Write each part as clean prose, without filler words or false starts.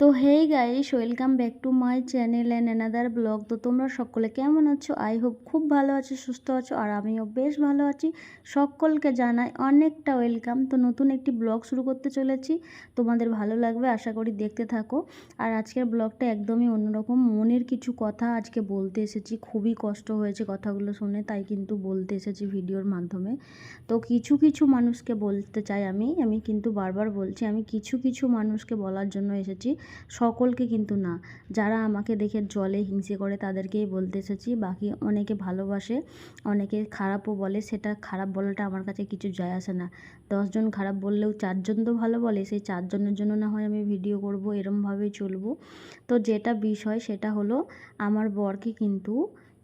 তো hey guys, welcome back to my channel and another blog. তো তোমরা সকলে কেমন আছো? আই হোপ খুব ভালো আছো, সুস্থ আছো, আর আমিও বেশ ভালো আছি। সকলকে জানাই অনেকটা ওয়েলকাম। তো নতুন একটি ব্লগ শুরু করতে চলেছি, তোমাদের ভালো লাগবে আশা করি, দেখতে থাকো। আর আজকের ব্লগটা একদমই অন্যরকম, মনের কিছু কথা আজকে বলতে এসেছি। খুবই কষ্ট হয়েছে কথাগুলো শুনে, তাই কিন্তু বলতে এসেছি ভিডিওর মাধ্যমে। তো কিছু কিছু মানুষকে বলতে চাই, আমি কিন্তু বারবার বলছি, আমি কিছু কিছু মানুষকে বলার জন্য এসেছি, সকলকে কিন্তু না। যারা আমাকে দেখে জলে হিংসে করে তাদেরকেই বলতে এসেছি। বাকি অনেকে ভালোবাসে, অনেকে খারাপও বলে, সেটা খারাপ বলাটা আমার কাছে কিছু যায় আসে না। 10জন খারাপ বললেও 4জন তো ভালো বলে, সেই 4জনের জন্য না হয় আমি ভিডিও করব, এরমভাবেই চলবো। তো যেটা বিষয় সেটা হলো, আমার বরকে কিন্তু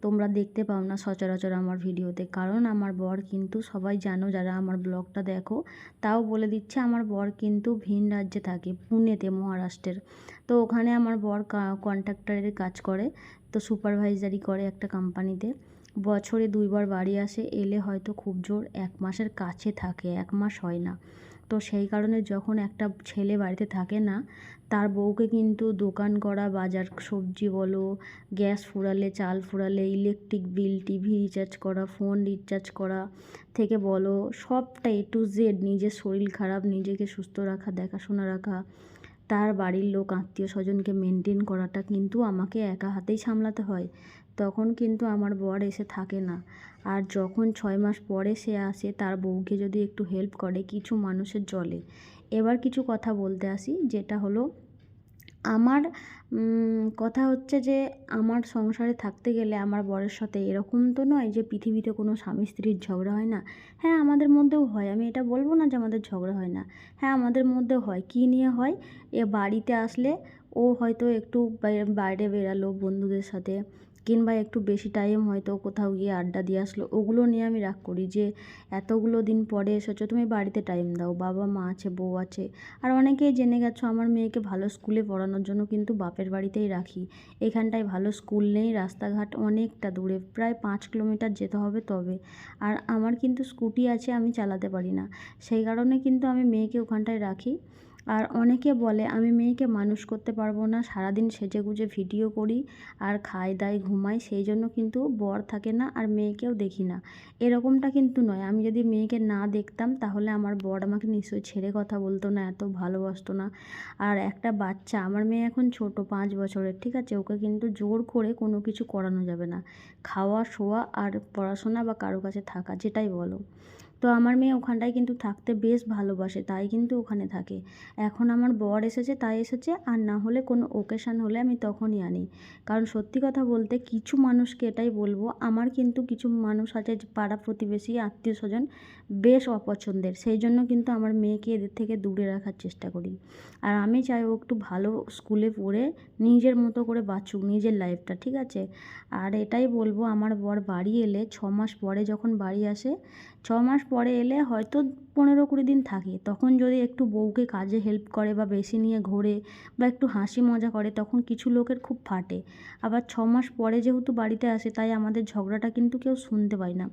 তোমরা দেখতে পাও না সচরাচর আমার ভিডিওতে, কারণ আমার বর কিন্তু, সবাই জানো যারা আমার ব্লগটা দেখো, তাও বলে দিচ্ছে, আমার বর কিন্তু ভিন রাজ্যে থাকে, পুনেতে, মহারাষ্ট্রের। তো ওখানে আমার বর কন্ট্রাক্টরের কাজ করে, তো সুপারভাইজারি করে একটা কোম্পানিতে। বছরে 2বার বাড়ি আসে, এলে হয়তো খুব জোর 1 মাসের কাছে থাকে, 1 মাস হয় না। তো সেই কারণে যখন একটা ছেলে বাড়িতে থাকে না, তার বউকে কিন্তু দোকান করা, বাজার, সবজি বলো, গ্যাস ফুরালে, চাল ফুরালে, ইলেকট্রিক বিল, টিভি রিচার্জ করা, ফোন রিচার্জ করা থেকে বলো, সবটা A to Z, নিজের শরীর খারাপ, নিজেকে সুস্থ রাখা, দেখাশোনা রাখা, তার বাড়ির লোক, আত্মীয় স্বজনকে মেনটেন করাটা কিন্তু আমাকে একা হাতেই সামলাতে হয়। তখন কিন্তু আমার বর এসে থাকে না। আর যখন 6 মাস পরে সে আসে, তার বউকে যদি একটু হেল্প করে, কিছু মানুষের জলে। এবার কিছু কথা বলতে আসি, যেটা হলো আমার কথা হচ্ছে যে, আমার সংসারে থাকতে গেলে আমার বরের সাথে এরকম তো নয় যে পৃথিবীতে কোনো স্বামী স্ত্রীর ঝগড়া হয় না। হ্যাঁ, আমাদের মধ্যেও হয়, আমি এটা বলবো না যে আমাদের ঝগড়া হয় না। হ্যাঁ, আমাদের মধ্যেও হয়। কী নিয়ে হয়? বাড়িতে আসলে ও হয়তো একটু বাইরে বেরালো বন্ধুদের সাথে, কিংবা একটু বেশি টাইম হয়তো কোথাও গিয়ে আড্ডা দিয়ে আসলো, ওগুলো নিয়ে আমি রাগ করি যে এতগুলো দিন পরে এসেছো, তুমি বাড়িতে টাইম দাও, বাবা মা আছে, বউ আছে। আর অনেকেই জেনে গেছো, আমার মেয়েকে ভালো স্কুলে পড়ানোর জন্য কিন্তু বাপের বাড়িতেই রাখি। এখানটায় ভালো স্কুল নেই, রাস্তাঘাট অনেকটা দূরে, প্রায় 5 কিলোমিটার যেতে হবে তবে। আর আমার কিন্তু স্কুটি আছে, আমি চালাতে পারি না, সেই কারণে কিন্তু আমি মেয়েকে ওখানটায় রাখি। আর অনেকে বলে আমি মেয়েকে মানুষ করতে পারবো না, সারাদিন সেজেগুজে ভিডিও করি আর খাই দাই ঘুমাই, সেই জন্য কিন্তু বর থাকে না আর মেয়েকেও দেখি না। এরকমটা কিন্তু নয়, আমি যদি মেয়েকে না দেখতাম তাহলে আমার বর আমাকে নিশ্চয়ই ছেড়ে কথা বলতো না, এত ভালোবাসতো না। আর একটা বাচ্চা, আমার মেয়ে এখন ছোট, 5 বছরের, ঠিক আছে, ওকে কিন্তু জোর করে কোনো কিছু করানো যাবে না। খাওয়া, শোয়া আর পড়াশোনা বা কারো কাছে থাকা, যেটাই বলো। তো আমার মেয়ে ওখানটায় কিন্তু থাকতে বেশ ভালোবাসে, তাই কিন্তু ওখানে থাকে। এখন আমার বর এসেছে তাই এসেছে, আর না হলে কোনো ওকেশান হলে আমি তখনই আনি। কারণ সত্যি কথা বলতে, কিছু মানুষকে এটাই বলবো, আমার কিন্তু কিছু মানুষ আছে যে পাড়া প্রতিবেশী, আত্মীয় স্বজন বেশ অপছন্দের, সেই জন্য কিন্তু আমার মেয়েকে এদের থেকে দূরে রাখার চেষ্টা করি। আর আমি চাই ও একটু ভালো স্কুলে পড়ে নিজের মতো করে বাঁচুক নিজের লাইফটা, ঠিক আছে। আর এটাই বলবো, আমার বর বাড়ি এলে 6 মাস পরে যখন বাড়ি আসে, 6 মাস পরে এলে হয়তো 15-20 দিন থাকে, তখন যদি একটু বউকে কাজে হেল্প করে বা বেশি নিয়ে ঘোরে বা একটু হাসি মজা করে, তখন কিছু লোকের খুব ফাটে। আবার 6 মাস পরে যেহেতু বাড়িতে আসে, তাই আমাদের ঝগড়াটা কিন্তু কেউ শুনতে পায় না,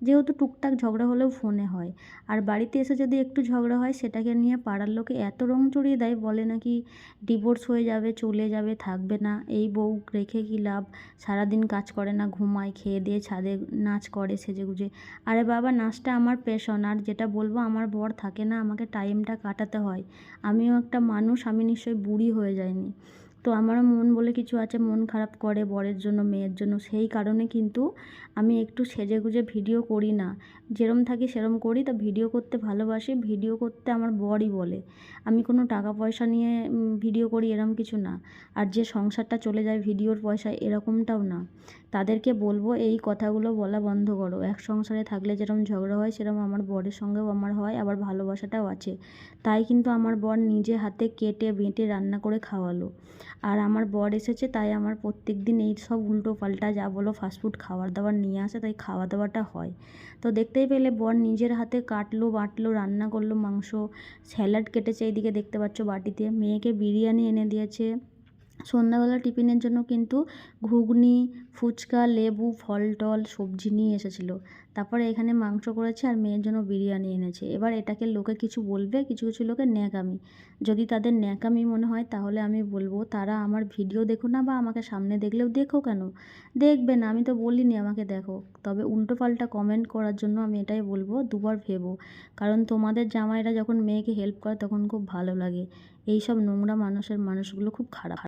যেহেতু টুকটাক ঝগড়া হলেও ফোনে হয়। আর বাড়িতে এসে যদি একটু ঝগড়া হয়, সেটাকে নিয়ে পাড়ার লোকে এত রং চড়িয়ে দেয়, বলে নাকি ডিভোর্স হয়ে যাবে, চলে যাবে, থাকবে না, এই বউ রেখে কী লাভ, সারাদিন কাজ করে না, ঘুমায়, খেয়ে দিয়ে ছাদে নাচ করে সেজেগুজে। আরে বাবা, নাচটা আমার প্যাশন, আর যেটা বলবো, আমার বর থাকে না, আমাকে টাইমটা কাটাতে হয়। আমিও একটা মানুষ, আমি নিশ্চয়ই বুড়ি হয়ে যাইনি। তো আমারও মন বলে কিছু আছে, মন খারাপ করে বরের জন্য, মেয়ের জন্য, সেই কারণে কিন্তু আমি একটু সেজেগুজে ভিডিও করি না, যেরম থাকি সেরম করি। তা ভিডিও করতে ভালোবাসি, ভিডিও করতে আমার বরই বলে। আমি কোনো টাকা পয়সা নিয়ে ভিডিও করি এরম কিছু না, আর যে সংসারটা চলে যায় ভিডিওর পয়সায়, এরকমটাও না। তাদেরকে বলবো এই কথাগুলো বলা বন্ধ করো। এক সংসারে থাকলে যেরকম ঝগড়া হয়, সেরকম আমার বরের সঙ্গেও আমার হয়, আবার ভালোবাসাটাও আছে। তাই কিন্তু আমার বর নিজে হাতে কেটে বেটে রান্না করে খাওয়ালো। আর আমার বর এসেছে, তাই আমার প্রত্যেক দিন এই সব উল্টো পাল্টা যা বলো ফাস্টফুড খাবার দাবার নিয়ে আসে, তাই খাওয়া দাওয়াটা হয়। তো দেখতেই পেলে, বর নিজের হাতে কাটলো, বাটলো, রান্না করলো, মাংস, স্যালাড কেটেছে, এইদিকে দেখতে পাচ্ছ বাটিতে, মেয়েকে বিরিয়ানি এনে দিয়েছে, সন্ধ্যাবেলা টিফিনের জন্য কিন্তু ঘুগনি, ফুচকা, লেবু, ফল টল সবজি নিয়ে এসেছিলো। তারপরে এখানে মাংস করেছে আর মেয়ের জন্য বিরিয়ানি এনেছে। এবার এটাকে লোকে কিছু বলবে, কিছু কিছু লোকের ন্যাকামি। যদি তাদের ন্যাকামি মনে হয় তাহলে আমি বলবো তারা আমার ভিডিও দেখো না, বা আমাকে সামনে দেখলেও দেখো কেন, দেখবে না, আমি তো বলিনি আমাকে দেখো। তবে উল্টোপাল্টা কমেন্ট করার জন্য আমি এটাই বলবো দুবার ভেবো, কারণ তোমাদের জামাইরা যখন মেয়েকে হেল্প করে তখন খুব ভালো লাগে। এইসব নোংরা মানুষগুলো খুব খারাপ।